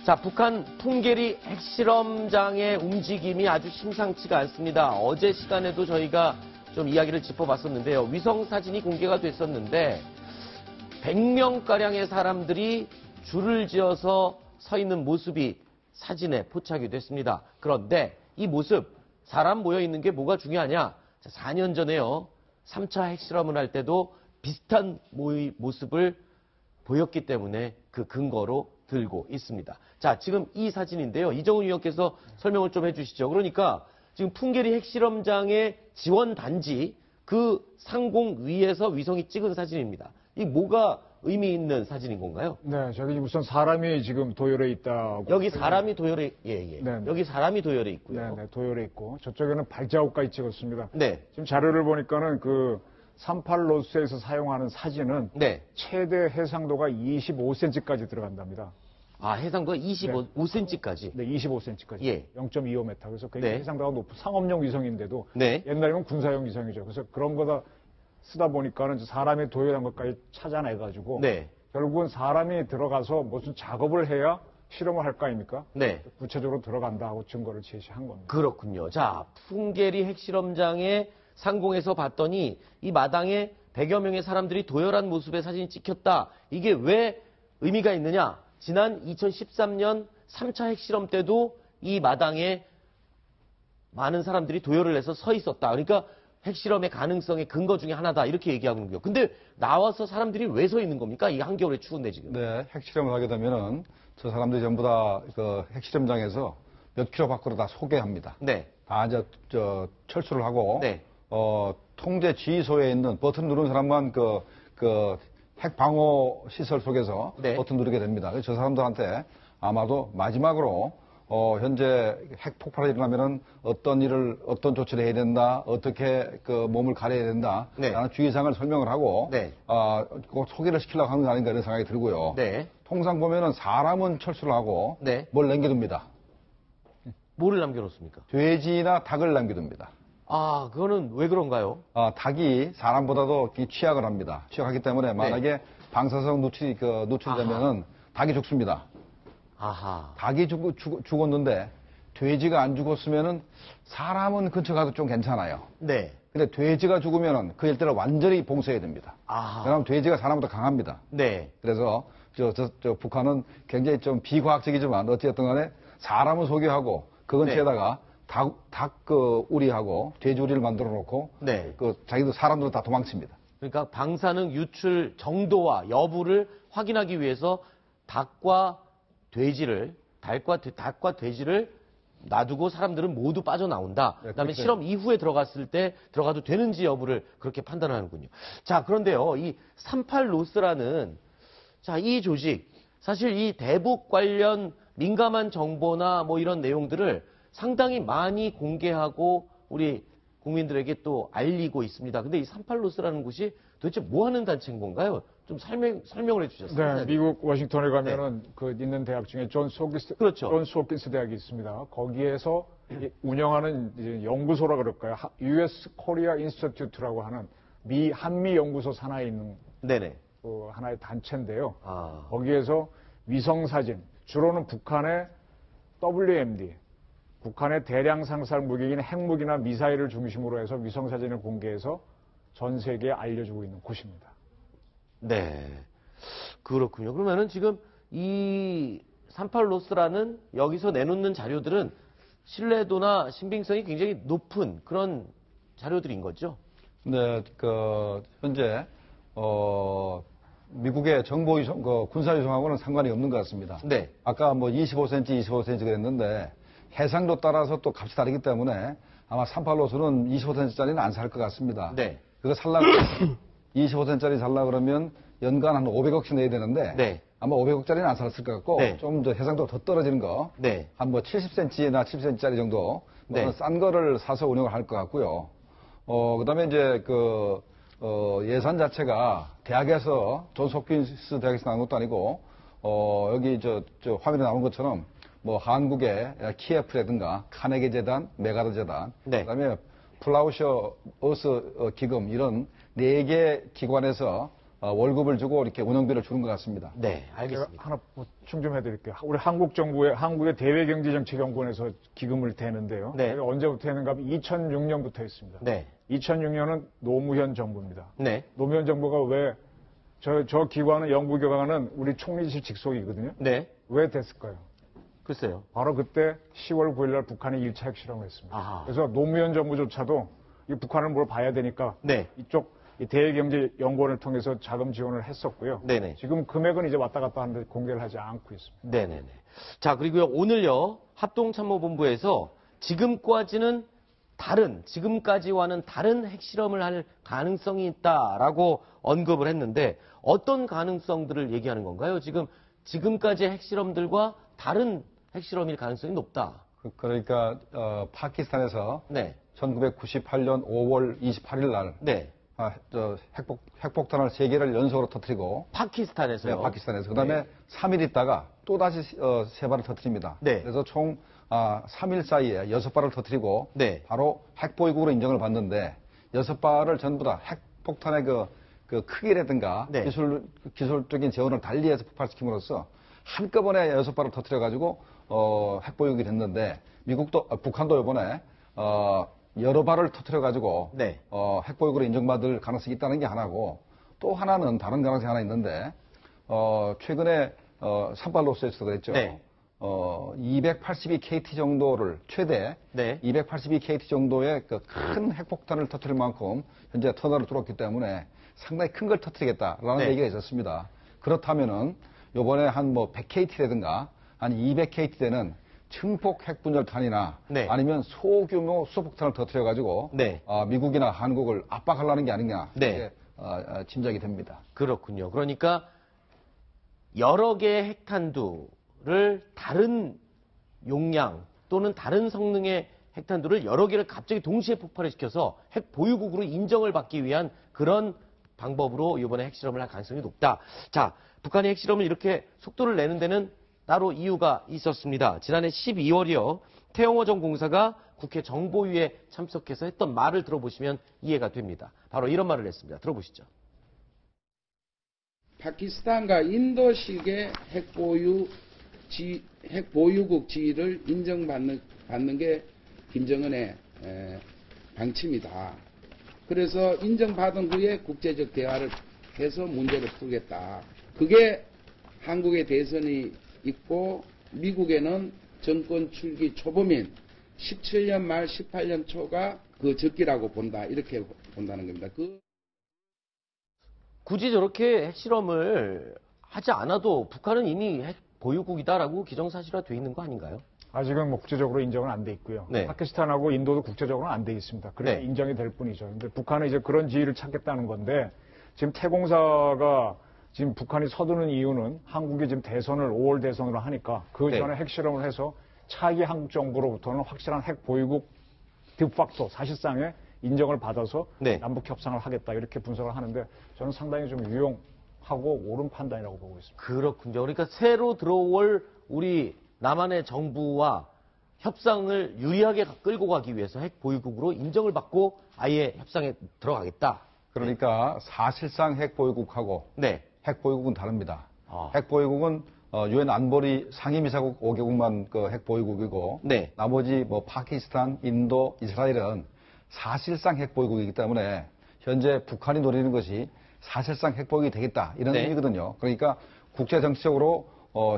자, 북한 풍계리 핵실험장의 움직임이 아주 심상치가 않습니다. 어제 시간에도 저희가 좀 이야기를 짚어봤었는데요. 위성 사진이 공개가 됐었는데 100명가량의 사람들이 줄을 지어서 서 있는 모습이 사진에 포착이 됐습니다. 그런데 이 모습, 사람 모여있는 게 뭐가 중요하냐? 4년 전에요. 3차 핵실험을 할 때도 비슷한 모습을 보였기 때문에 그 근거로 들고 있습니다. 자, 지금 이 사진인데요. 이정훈 위원께서 설명을 좀 해주시죠. 그러니까 지금 풍계리 핵실험장의 지원 단지 그 상공 위에서 위성이 찍은 사진입니다. 이 뭐가 의미 있는 사진인 건가요? 네, 저기 우선 사람이 지금 도열해 있다고. 여기 사람이 도열해, 예. 네. 여기 사람이 도열해 있고요. 네, 도열해 있고 저쪽에는 발자국까지 찍었습니다. 네. 지금 자료를 보니까는 그 38로스에서 사용하는 사진은 네. 최대 해상도가 25cm까지 들어간답니다. 아, 해상도가 25cm까지. 네, 25cm까지. 예. 0.25m. 그래서 굉장히 네. 해상도가 높은 상업용 위성인데도 네. 옛날에는 군사용 위성이죠. 그래서 그런 거다 쓰다 보니까는 사람이 도열한 것까지 찾아내가지고 네. 결국은 사람이 들어가서 무슨 작업을 해야 실험을 할 거 아닙니까? 네. 구체적으로 들어간다 하고 증거를 제시한 겁니다. 그렇군요. 자, 풍계리 핵실험장의 상공에서 봤더니 이 마당에 100여 명의 사람들이 도열한 모습의 사진이 찍혔다. 이게 왜 의미가 있느냐? 지난 2013년 3차 핵실험 때도 이 마당에 많은 사람들이 도열을 해서 서 있었다. 그러니까 핵실험의 가능성의 근거 중에 하나다. 이렇게 얘기하는 거예요. 근데 나와서 사람들이 왜 서 있는 겁니까? 이 한겨울에 추운데 지금. 네, 핵실험을 하게 되면은 저 사람들이 전부 다 그 핵실험장에서 몇 킬로 밖으로 다 소개합니다. 네. 다 이제 철수를 하고 네. 통제 지휘소에 있는 버튼 누른 사람만 핵 방어 시설 속에서 네. 버튼 누르게 됩니다. 그래서 저 사람들한테 아마도 마지막으로 현재 핵 폭발이 일어나면은 어떤 조치를 해야 된다, 어떻게 몸을 가려야 된다, 네. 라는 주의사항을 설명을 하고, 네. 꼭 소개를 시키려고 하는 거 아닌가 이런 생각이 들고요. 네. 통상 보면은 사람은 철수를 하고, 네. 뭘 남겨둡니다. 뭐를 남겨놓습니까? 돼지나 닭을 남겨둡니다. 아, 그거는 왜 그런가요? 닭이 사람보다도 취약을 합니다. 취약하기 때문에 만약에 방사성 노출되면은 닭이 죽습니다. 아하. 닭이 죽었는데 돼지가 안 죽었으면은 사람은 근처 가도 좀 괜찮아요. 네. 근데 돼지가 죽으면은 그 일대를 완전히 봉쇄해야 됩니다. 아하. 왜냐하면 돼지가 사람보다 강합니다. 네. 그래서 북한은 굉장히 좀 비과학적이지만 어찌됐든 간에 사람을 소개하고 그 근처에다가 닭 우리하고 돼지 우리를 만들어 놓고 네. 자기들 사람들은 다 도망칩니다. 그러니까 방사능 유출 정도와 여부를 확인하기 위해서 닭과 돼지를 놔두고 사람들은 모두 빠져나온다. 네, 그다음에 그렇죠. 실험 이후에 들어가도 되는지 여부를 그렇게 판단하는군요. 자, 그런데요. 이 38로스라는 이 조직 사실 이 대북 관련 민감한 정보나 뭐 이런 내용들을 상당히 많이 공개하고 우리 국민들에게 또 알리고 있습니다. 근데 이 38로스라는 곳이 도대체 뭐 하는 단체인 건가요? 좀 설명을 해주셨어요. 네, 미국 워싱턴에 가면은 있는 대학 중에 존 홉킨스 대학이 있습니다. 거기에서 운영하는 이제 연구소라 그럴까요? US Korea Institute라고 하는 한미 연구소 산하에 있는 네네. 하나의 단체인데요. 아. 거기에서 위성 사진, 주로는 북한의 WMD, 북한의 대량 상살 무기인 핵무기나 미사일을 중심으로 해서 위성 사진을 공개해서 전 세계에 알려주고 있는 곳입니다. 네. 그렇군요. 그러면은 지금 이 38로스라는 여기서 내놓는 자료들은 신뢰도나 신빙성이 굉장히 높은 그런 자료들인 거죠? 네, 현재, 미국의 정보 유성, 군사 유성하고는 상관이 없는 것 같습니다. 네. 아까 25cm 그랬는데 해상도 따라서 또 값이 다르기 때문에 아마 38로스는 25cm짜리는 안 살 것 같습니다. 네. 그거 25cm짜리 살라 그러면 연간 한 500억씩 내야 되는데 네. 아마 500억짜리는 안 샀을 것 같고 네. 좀 더 해상도가 더 떨어지는 거 네. 한 70cm나 70cm짜리 정도 네. 싼 거를 사서 운영을 할 것 같고요. 그다음에 이제 예산 자체가 대학에서 존스 홉킨스 대학에서 나온 것도 아니고 여기 화면에 나온 것처럼 한국의 키예프라든가 카네기 재단, 메가더 재단, 네. 그다음에 플라우셔 어스 기금 이런 4개 기관에서 월급을 주고 이렇게 운영비를 주는 것 같습니다. 네, 알겠습니다. 제가 하나 보충 좀 해드릴게요. 우리 한국의 대외경제정책연구원에서 기금을 대는데요. 네. 언제부터 했는가 하면 2006년부터 했습니다. 네. 2006년은 노무현 정부입니다. 네. 노무현 정부가 왜 저 기관은 연구기관은 우리 총리실 직속이거든요. 네. 왜 됐을까요? 글쎄요. 바로 그때 10월 9일 날 북한이 1차 핵실험을 했습니다. 아하. 그래서 노무현 정부조차도 이 북한을 뭘 봐야 되니까 네. 이쪽 대외경제연구원을 통해서 자금 지원을 했었고요. 네네. 지금 금액은 이제 왔다 갔다 하는데 공개를 하지 않고 있습니다. 네네네. 자, 그리고요, 오늘요, 합동참모본부에서 지금까지와는 다른 핵실험을 할 가능성이 있다라고 언급을 했는데, 어떤 가능성들을 얘기하는 건가요? 지금까지의 핵실험들과 다른 핵실험일 가능성이 높다. 그러니까, 파키스탄에서 네. 1998년 5월 28일 날 네. 핵폭탄을 3개를 연속으로 터뜨리고 파키스탄에서요. 네, 파키스탄에서. 그다음에 3일 있다가 또다시 3발을 터뜨립니다. 네. 그래서 총 3일 사이에 6발을 터뜨리고 네. 바로 핵보유국으로 인정을 받는데 6발을 전부 다 핵폭탄의 그 크기라든가 네. 기술적인 재원을 달리해서 폭발시킴으로써 한꺼번에 6발을 터뜨려가지고 핵보유국이 됐는데 북한도 이번에 여러 발을 터뜨려가지고 네. 핵보유국으로 인정받을 가능성이 있다는 게 하나고, 또 하나는 다른 가능성이 하나 있는데 최근에 산발로스에서도 그랬죠. 네. 282KT 정도를 최대 네. 282KT 정도의 그 큰 핵폭탄을 터뜨릴 만큼 현재 터널을 뚫었기 때문에 상당히 큰 걸 터뜨리겠다라는 네. 얘기가 있었습니다. 그렇다면은 요번에 한 100KT라든가 한 200KT 되는 증폭 핵분열탄이나 네. 아니면 소규모 수소폭탄을 터뜨려가지고 네. 미국이나 한국을 압박하려는 게 아니냐, 네. 이렇게 짐작이 됩니다. 그렇군요. 그러니까 여러 개의 핵탄두를 다른 용량 또는 다른 성능의 핵탄두를 여러 개를 갑자기 동시에 폭발을 시켜서 핵 보유국으로 인정을 받기 위한 그런 방법으로 이번에 핵실험을 할 가능성이 높다. 자, 북한이 핵실험을 이렇게 속도를 내는 데는 따로 이유가 있었습니다. 지난해 12월이요. 태영호 공사가 국회 정보위에 참석해서 했던 말을 들어보시면 이해가 됩니다. 바로 이런 말을 했습니다. 들어보시죠. 파키스탄과 인도식의 핵보유국 지위를 인정받는 게 김정은의 방침이다. 그래서 인정받은 후에 국제적 대화를 해서 문제를 풀겠다. 그게 한국의 대선이 있고 미국에는 정권 출기 초범인 17년 말 18년 초가 그 적기라고 본다. 이렇게 본다는 겁니다. 굳이 저렇게 핵실험을 하지 않아도 북한은 이미 핵 보유국이다라고 기정사실화 돼 있는 거 아닌가요? 아직은 국제적으로 인정은 안 돼 있고요. 네. 파키스탄하고 인도도 국제적으로는 안 돼 있습니다. 그래 네. 인정이 될 뿐이죠. 근데 북한은 이제 그런 지위를 찾겠다는 건데, 지금 태공사가 지금 북한이 서두르는 이유는 한국이 지금 대선을 5월 대선으로 하니까 그 전에 네. 핵실험을 해서 차기 한국 정부로부터는 확실한 핵 보유국 디팍토 사실상의 인정을 받아서 네. 남북 협상을 하겠다 이렇게 분석을 하는데, 저는 상당히 좀 유용하고 옳은 판단이라고 보고 있습니다. 그렇군요. 그러니까 새로 들어올 우리 남한의 정부와 협상을 유리하게 끌고 가기 위해서 핵 보유국으로 인정을 받고 아예 협상에 들어가겠다. 그러니까 사실상 핵보유국하고 네. 핵보유국은 다릅니다. 아. 핵보유국은 유엔 안보리 상임이사국 5개국만 그 핵보유국이고 네. 나머지 파키스탄, 인도, 이스라엘은 사실상 핵보유국이기 때문에 현재 북한이 노리는 것이 사실상 핵보유국이 되겠다 이런 네. 의미거든요. 그러니까 국제 정치적으로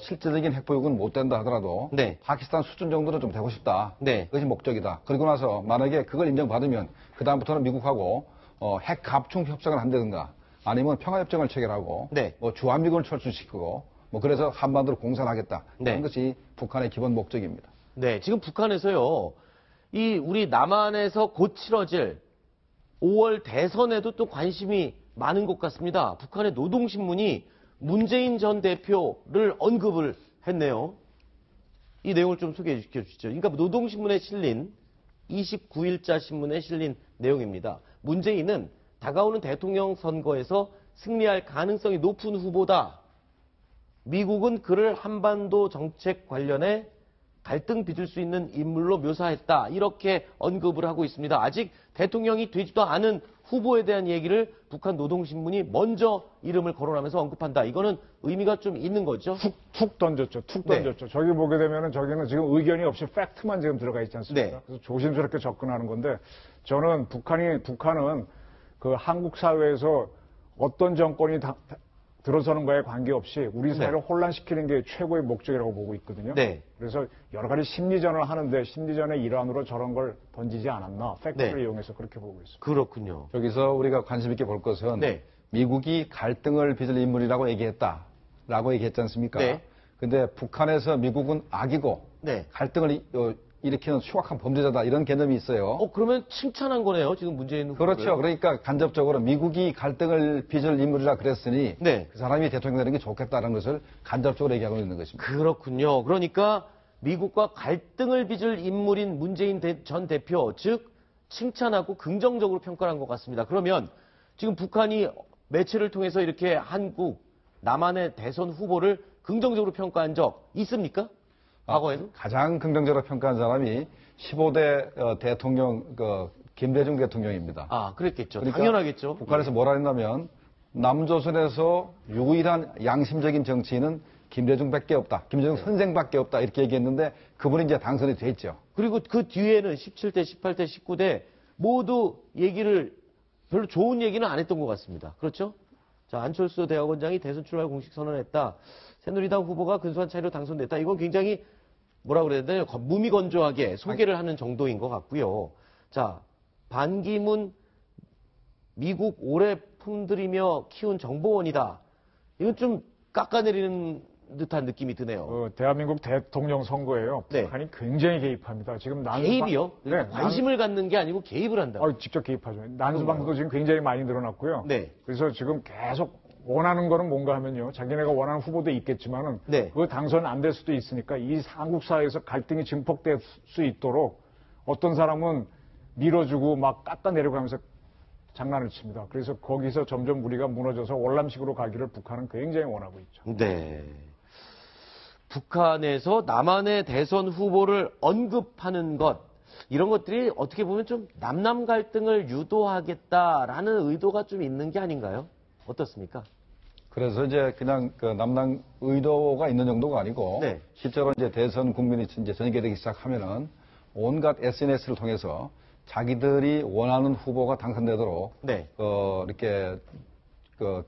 실질적인 핵보유국은 못 된다 하더라도 네. 파키스탄 수준 정도는 좀 되고 싶다. 네. 그것이 목적이다. 그리고 나서 만약에 그걸 인정받으면 그 다음부터는 미국하고 핵 갑충 협상을 한다든가 아니면 평화협정을 체결하고 네. 주한미군을 철수시키고 그래서 한반도를 공산하겠다. 네. 그런 것이 북한의 기본 목적입니다. 네. 지금 북한에서요. 우리 남한에서 곧 치러질 5월 대선에도 또 관심이 많은 것 같습니다. 북한의 노동신문이 문재인 전 대표를 언급을 했네요. 이 내용을 좀 소개해 주시죠. 그러니까 노동신문에 실린 29일자 신문에 실린 내용입니다. 문재인은 다가오는 대통령 선거에서 승리할 가능성이 높은 후보다. 미국은 그를 한반도 정책 관련해 갈등 빚을 수 있는 인물로 묘사했다. 이렇게 언급을 하고 있습니다. 아직 대통령이 되지도 않은 후보에 대한 얘기를 북한 노동신문이 먼저 이름을 거론하면서 언급한다. 이거는 의미가 좀 있는 거죠? 툭 던졌죠. 툭 던졌죠. 네. 저기 보게 되면은 저기는 지금 의견이 없이 팩트만 지금 들어가 있지 않습니까? 네. 그래서 조심스럽게 접근하는 건데 저는 북한은 그 한국 사회에서 어떤 정권이 들어서는 거에 관계없이 우리 사회를 혼란시키는 게 최고의 목적이라고 보고 있거든요. 네. 그래서 여러 가지 심리전을 하는데 심리전의 일환으로 저런 걸 던지지 않았나. 팩트를 이용해서 그렇게 보고 있습니다. 그렇군요. 여기서 우리가 관심 있게 볼 것은 미국이 갈등을 빚을 인물이라고 얘기했다라고 얘기했지 않습니까? 네. 근데 북한에서 미국은 악이고 갈등을 일으키는 흉악한 범죄자다 이런 개념이 있어요. 그러면 칭찬한 거네요. 지금 문재인 후보를. 그렇죠. 그러니까 간접적으로 미국이 갈등을 빚을 인물이라 그랬으니 그 사람이 대통령 되는 게 좋겠다는 것을 간접적으로 얘기하고 있는 것입니다. 그렇군요. 그러니까 미국과 갈등을 빚을 인물인 문재인 전 대표, 즉 칭찬하고 긍정적으로 평가한 것 같습니다. 그러면 지금 북한이 매체를 통해서 이렇게 한국, 남한의 대선 후보를 긍정적으로 평가한 적 있습니까? 과거에는? 가장 긍정적으로 평가한 사람이 15대 대통령 김대중 대통령입니다. 아, 그랬겠죠. 그러니까 당연하겠죠. 북한에서 뭐라 했냐면 남조선에서 유일한 양심적인 정치인은 김대중밖에 없다. 김대중 선생밖에 없다. 이렇게 얘기했는데 그분이 이제 당선이 됐죠. 그리고 그 뒤에는 17대, 18대, 19대 모두 얘기를 별로 좋은 얘기는 안 했던 것 같습니다. 그렇죠? 자, 안철수 대학원장이 대선 출마를 공식 선언했다. 새누리당 후보가 근소한 차이로 당선됐다. 이건 굉장히 뭐라 그래야 되나요? 무미건조하게 소개를 하는 정도인 것 같고요. 자, 반기문 미국 오래 품들이며 키운 정보원이다. 이건 좀 깎아내리는 듯한 느낌이 드네요. 대한민국 대통령 선거예요. 북한이 굉장히 개입합니다. 지금 개입이요? 관심을 갖는 게 아니고 개입을 한다. 직접 개입하죠. 난수방도 지금 굉장히 많이 늘어났고요. 그래서 지금 계속 원하는 거는 뭔가 하면요. 자기네가 원하는 후보도 있겠지만은 그거 당선 안 될 수도 있으니까 이 한국 사회에서 갈등이 증폭될 수 있도록 어떤 사람은 밀어주고 막 깎아내려고 하면서 장난을 칩니다. 그래서 거기서 점점 우리가 무너져서 월남식으로 가기를 북한은 굉장히 원하고 있죠. 네. 북한에서 남한의 대선 후보를 언급하는 것, 이런 것들이 어떻게 보면 좀 남남 갈등을 유도하겠다라는 의도가 좀 있는 게 아닌가요? 어떻습니까? 그래서 이제 그냥 남남 의도가 있는 정도가 아니고 실제로 이제 대선 국민이 이제 전개되기 시작하면은 온갖 SNS를 통해서 자기들이 원하는 후보가 당선되도록 이렇게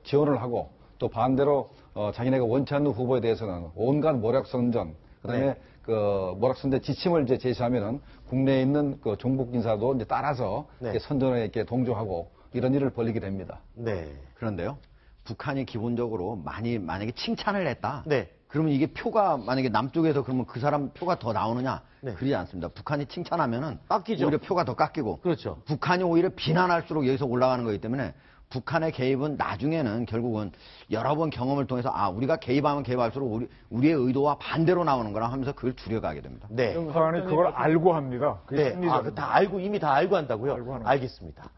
지원을 하고 또 반대로 자기네가 원치 않는 후보에 대해서는 온갖 모략선전, 그다음에 모략선전 지침을 이제 제시하면은 국내에 있는 종북 인사도 이제 따라서 선전에 이렇게 동조하고 이런 일을 벌이게 됩니다. 그런데요, 북한이 기본적으로 만약에 칭찬을 했다. 그러면 이게 표가 만약에 남쪽에서 그러면 그 사람 표가 더 나오느냐? 그러지 않습니다. 북한이 칭찬하면은 깎이죠. 오히려 표가 더 깎이고. 그렇죠. 북한이 오히려 비난할수록 여기서 올라가는 거기 때문에 북한의 개입은 나중에는 결국은 여러 번 경험을 통해서 우리가 개입하면 개입할수록 우리의 의도와 반대로 나오는 거라 하면서 그걸 줄여가게 됩니다. 북한이 그걸 알고 합니다. 이미 다 알고 한다고요? 알겠습니다.